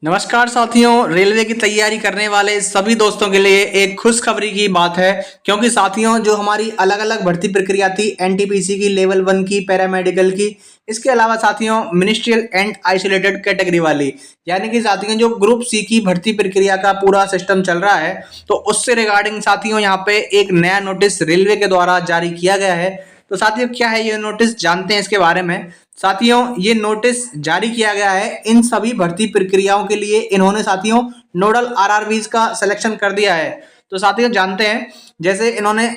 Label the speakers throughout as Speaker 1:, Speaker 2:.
Speaker 1: नमस्कार साथियों, रेलवे की तैयारी करने वाले सभी दोस्तों के लिए एक खुशखबरी की बात है। क्योंकि साथियों, जो हमारी अलग अलग भर्ती प्रक्रिया थी एनटीपीसी की, लेवल 1 की, पैरामेडिकल की, इसके अलावा साथियों मिनिस्ट्रियल एंड आइसोलेटेड कैटेगरी वाली, यानी कि साथियों जो ग्रुप सी की भर्ती प्रक्रिया का पूरा सिस्टम चल रहा है, तो उससे रिगार्डिंग साथियों यहाँ पे एक नया नोटिस रेलवे के द्वारा जारी किया गया है। तो साथियों क्या है ये नोटिस, जानते हैं इसके बारे में। साथियों ये नोटिस जारी किया गया है इन सभी भर्ती प्रक्रियाओं के लिए। इन्होंने साथियों नोडल आरआरबीज का सिलेक्शन कर दिया है। तो साथियों जानते हैं, जैसे इन्होंने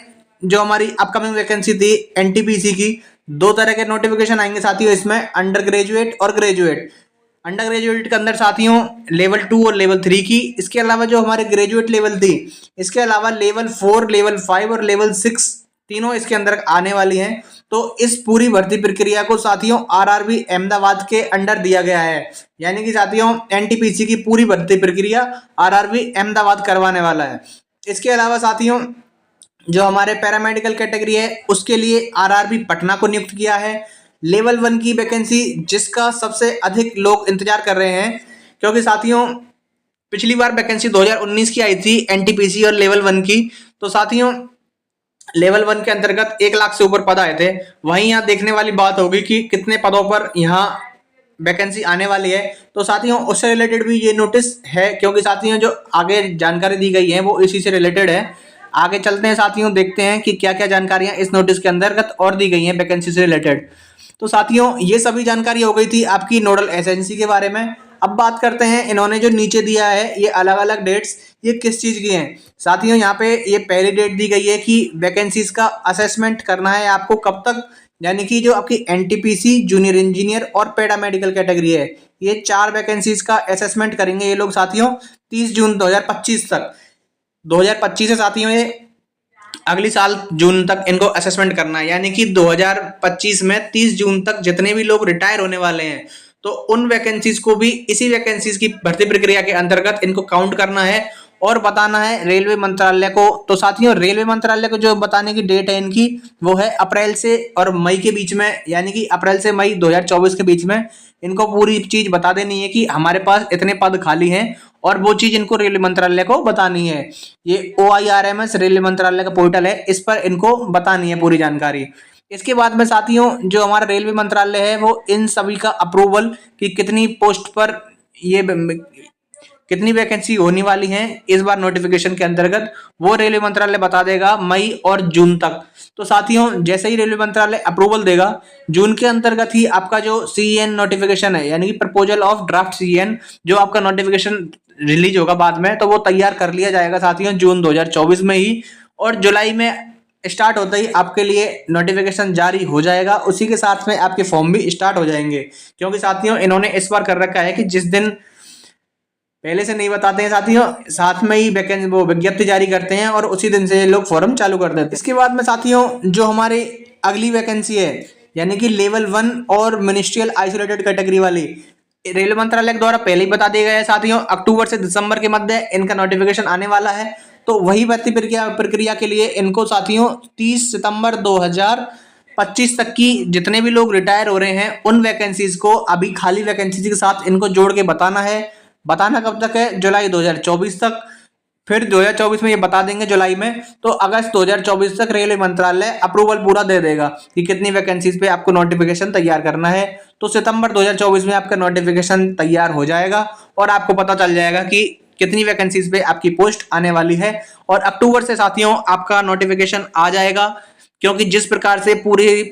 Speaker 1: जो हमारी अपकमिंग वैकेंसी थी एनटीपीसी की, दो तरह के नोटिफिकेशन आएंगे साथियों इसमें, अंडर ग्रेजुएट और ग्रेजुएट। अंडर ग्रेजुएट के अंदर साथियों लेवल 2 और लेवल 3 की, इसके अलावा जो हमारे ग्रेजुएट लेवल थी, इसके अलावा लेवल 4, लेवल 5 और लेवल 6 तीनों इसके अंदर आने वाली हैं। तो इस पूरी भर्ती प्रक्रिया को साथियों आरआरबी अहमदाबाद के अंडर दिया गया है, यानी कि साथियों एनटीपीसी की पूरी भर्ती प्रक्रिया आरआरबी अहमदाबाद करवाने वाला है। इसके अलावा साथियों जो हमारे पैरामेडिकल कैटेगरी है उसके लिए आरआरबी पटना को नियुक्त किया है। लेवल 1 की वैकेंसी जिसका सबसे अधिक लोग इंतजार कर रहे हैं, क्योंकि साथियों पिछली बार वैकेंसी 2019 की आई थी एनटीपीसी और लेवल 1 की। तो साथियों लेवल 1 के अंतर्गत 1 लाख से ऊपर पद आए थे। वहीं यहाँ देखने वाली बात होगी कि कितने पदों पर यहाँ वैकेंसी आने वाली है। तो साथियों उससे रिलेटेड भी ये नोटिस है, क्योंकि साथियों जो आगे जानकारी दी गई है वो इसी से रिलेटेड है। आगे चलते हैं साथियों, देखते हैं कि क्या क्या जानकारियां इस नोटिस के अंतर्गत और दी गई हैं वैकेंसी से रिलेटेड। तो साथियों ये सभी जानकारी हो गई थी आपकी नोडल एजेंसी के बारे में। अब बात करते हैं इन्होंने जो नीचे दिया है ये अलग अलग डेट्स, ये किस चीज की हैं। साथियों यहाँ पे ये पहली डेट दी गई है कि वैकेंसीज का असेसमेंट करना है आपको कब तक, यानी कि जो आपकी एनटीपीसी, जूनियर इंजीनियर और पैरामेडिकल कैटेगरी है, ये 4 वैकेंसीज का असेसमेंट करेंगे ये लोग साथियों 30 जून 2025 तक। 2025 से साथियों ये अगली साल जून तक इनको असेसमेंट करना है, यानी कि 2025 में 30 जून तक जितने भी लोग रिटायर होने वाले हैं, तो उन वैकेंसीज को भी इसी वैकेंसीज की भर्ती प्रक्रिया के अंतर्गत इनको काउंट करना है और बताना है रेलवे मंत्रालय को। तो साथियों रेलवे मंत्रालय को जो बताने की डेट है इनकी, वो है अप्रैल से और मई के बीच में, यानी कि अप्रैल से मई 2024 के बीच में इनको पूरी चीज बता देनी है कि हमारे पास इतने पद खाली हैं, और वो चीज इनको रेलवे मंत्रालय को बतानी है। ये OIRMS रेलवे मंत्रालय का पोर्टल है, इस पर इनको बतानी है पूरी जानकारी। इसके बाद में साथियों जो हमारा रेलवे मंत्रालय है वो इन सभी का अप्रूवल कि कितनी पोस्ट पर ये कितनी वैकेंसी होने वाली हैं इस बार नोटिफिकेशन के अंतर्गत, वो रेलवे मंत्रालय बता देगा मई और जून तक। तो साथियों जैसे ही रेलवे मंत्रालय अप्रूवल देगा, जून के अंतर्गत ही आपका जो CEN नोटिफिकेशन है, यानी कि प्रपोजल ऑफ ड्राफ्ट CEN, जो आपका नोटिफिकेशन रिलीज होगा बाद में, तो वो तैयार कर लिया जाएगा साथियों जून 2024 में ही। और जुलाई में स्टार्ट होता ही आपके लिए नोटिफिकेशन जारी हो जाएगा, उसी के साथ में आपके फॉर्म भी स्टार्ट हो जाएंगे। क्योंकि साथियों इन्होंने इस बार कर रखा है कि जिस दिन पहले से नहीं बताते हैं साथियों, साथ में ही वैकेंसी वो विज्ञप्ति जारी करते हैं और उसी दिन से लोग फॉर्म चालू कर देते हैं। इसके बाद में साथियों जो हमारी अगली वैकेंसी है, यानी कि लेवल 1 और मिनिस्ट्रियल आइसोलेटेड कैटेगरी वाली, रेलवे मंत्रालय के द्वारा पहले ही बता दिया गया है साथियों, अक्टूबर से दिसंबर के मध्य इनका नोटिफिकेशन आने वाला है। तो वही भर्ती प्रक्रिया के लिए इनको साथियों 30 सितंबर 2025 तक की जितने भी लोग रिटायर हो रहे हैं उन वैकेंसीज को अभी खाली वैकेंसीज के साथ इनको जोड़ के बताना है। बताना कब तक है? जुलाई 2024 तक। फिर 2024 में ये बता देंगे जुलाई में, तो अगस्त 2024 तक रेलवे मंत्रालय अप्रूवल पूरा दे देगा कि कितनी वैकेंसीज पे आपको नोटिफिकेशन तैयार करना है। तो सितंबर 2024 में आपका नोटिफिकेशन तैयार हो जाएगा और आपको पता चल जाएगा कि कितनी वैकेंसीज पे आपकी पोस्ट आने वाली है। और अक्टूबर से साथियों आपका नोटिफिकेशन आ जाएगा, क्योंकि जिस प्रकार से पूरी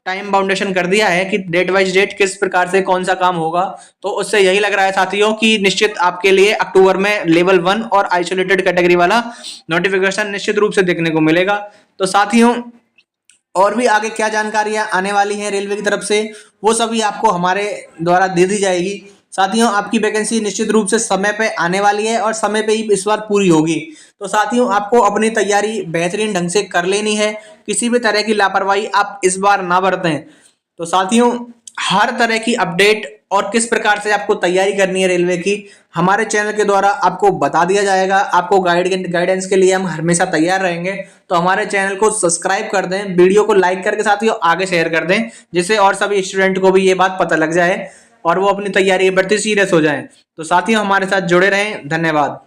Speaker 1: टाइम बाउंडेशन कर दिया है कि डेट वाइज डेट किस प्रकार से कौन सा काम होगा, तो उससे यही लग रहा है साथियों कि निश्चित आपके लिए अक्टूबर में लेवल 1 और आइसोलेटेड कैटेगरी वाला नोटिफिकेशन निश्चित रूप से देखने को मिलेगा। तो साथियों और भी आगे क्या जानकारियां आने वाली हैं रेलवे की तरफ से, वो सभी आपको हमारे द्वारा दे दी जाएगी। साथियों आपकी वैकेंसी निश्चित रूप से समय पे आने वाली है और समय पे ही इस बार पूरी होगी। तो साथियों आपको अपनी तैयारी बेहतरीन ढंग से कर लेनी है, किसी भी तरह की लापरवाही आप इस बार ना बरतें। तो साथियों हर तरह की अपडेट और किस प्रकार से आपको तैयारी करनी है रेलवे की, हमारे चैनल के द्वारा आपको बता दिया जाएगा। आपको गाइडेंस के लिए हम हमेशा तैयार रहेंगे। तो हमारे चैनल को सब्सक्राइब कर दें, वीडियो को लाइक करके साथियों आगे शेयर कर दें, जिससे और सभी स्टूडेंट को भी ये बात पता लग जाए। और वो अपनी तैयारी के प्रति सीरियस हो जाएं। तो साथियों हमारे साथ जुड़े रहें। धन्यवाद।